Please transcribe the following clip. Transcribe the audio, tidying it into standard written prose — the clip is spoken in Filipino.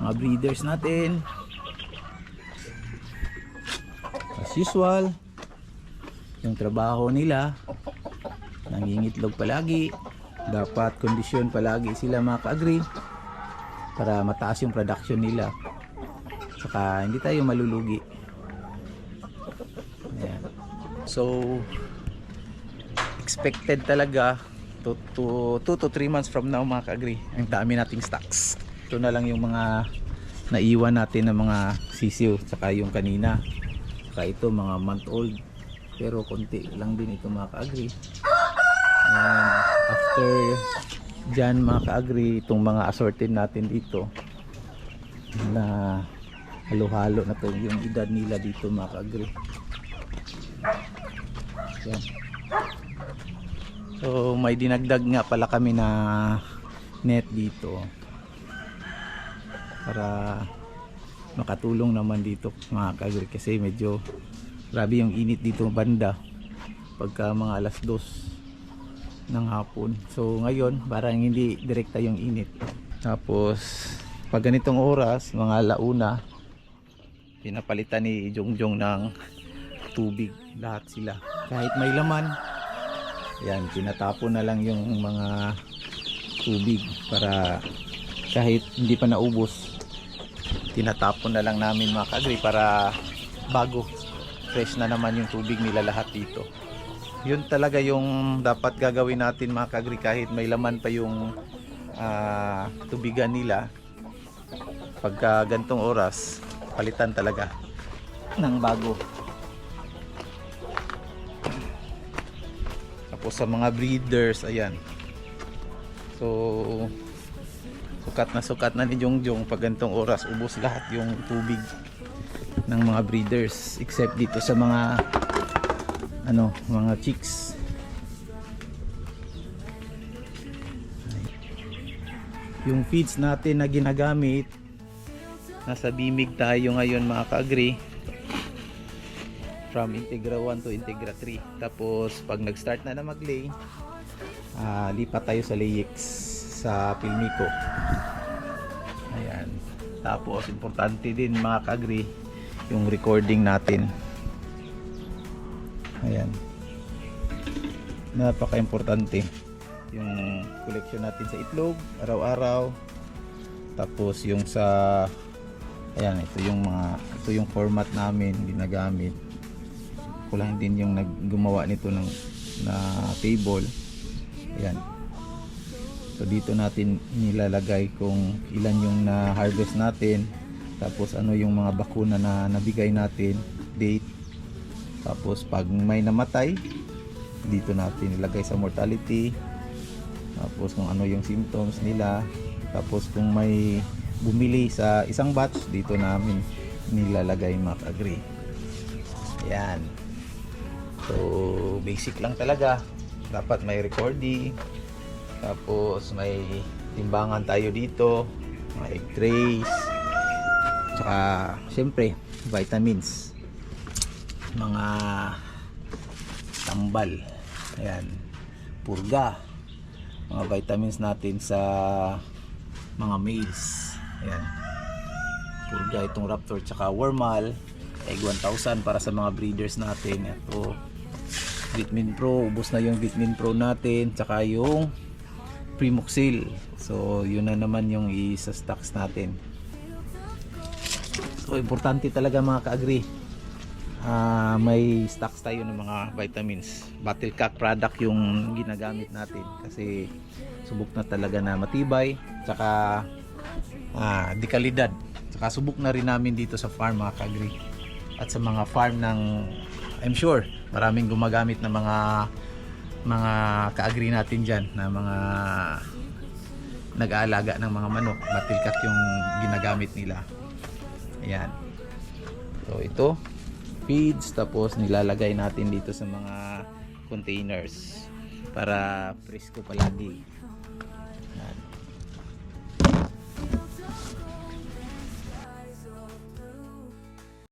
mga breeders natin. As usual, yung trabaho nila, nangingitlog palagi. Dapat kondisyon palagi sila mga ka-agree para mataas yung production nila. Saka hindi tayo malulugi. Ayan. So expected talaga 2 to 3 months from now mga ka-agree, ang dami nating stocks. Ito na lang yung mga naiwan natin ng mga sisiw, saka yung kanina, saka ito mga month old, pero konti lang din ito mga ka-agree. And after dyan mga ka-agree, itong mga assorted natin dito na halo-halo na to yung edad nila dito mga ka-agree. Yan. So may dinagdag nga pala kami na net dito para makatulong naman dito mga ka-agree, kasi medyo grabe yung init dito banda pagka mga alas 2 ng hapon. So ngayon parang hindi direkta yung init. Tapos pag ganitong oras, mga alauna, pinapalitan ni Jongjong ng tubig lahat sila. Kahit may laman, yan, tinatapon na lang yung mga tubig para kahit hindi pa naubos, tinatapon na lang namin mga ka-agree para bago, fresh na naman yung tubig nila lahat dito. Yun talaga yung dapat gagawin natin mga ka-agree, kahit may laman pa yung tubigan nila. Pagka gantong oras, palitan talaga ng bago. Tapos sa mga breeders, ayan, so sukat na ni Jongjong pag gantong oras, ubos lahat yung tubig ng mga breeders except dito sa mga mga chicks. Yung feeds natin na ginagamit, nasa bimig tayo ngayon mga ka-agree, from Integra 1 to Integra 3. Tapos pag nag-start na mag-lay, lipat tayo sa Layix sa Pilmico. Ayan. Tapos importante din mga ka-agree yung recording natin. Ayan, napaka-importante yung collection natin sa itlog araw-araw. Tapos yung sa, ayan, ito yung format namin ginagamit. Kulang din yung gumawa nito na table. Ayan, so dito natin nilalagay kung ilan yung na harvest natin, tapos ano yung mga bakuna na nabigay natin, date. Tapos pag may namatay, dito natin ilagay sa mortality. Tapos kung ano yung symptoms nila. Tapos kung may bumili sa isang batch, dito namin nilalagay mga ka-agree. Ayan. So basic lang talaga. Dapat may recording. Tapos may timbangan tayo dito, mga egg trays, tsaka syempre vitamins, mga tambal, ayan, purga, mga vitamins natin sa mga males. Ayan, purga itong Raptor, tsaka Wormal, egg 1000 para sa mga breeders natin. Ito Vitamin Pro, ubos na yung Vitamin Pro natin, tsaka yung Primoxil. So yun na naman yung isa stocks natin. So importante talaga mga ka-agree, may stocks tayo ng mga vitamins. Battlecock product yung ginagamit natin kasi subok na talaga na matibay, tsaka dekalidad. Tsaka subok na rin namin dito sa farm mga ka-agree, at sa mga farm ng, I'm sure maraming gumagamit na mga ka-agree natin dyan, na mga nag-aalaga ng mga manok. Battlecock yung ginagamit nila. Ayan, so ito feeds, tapos nilalagay natin dito sa mga containers para presko palagi.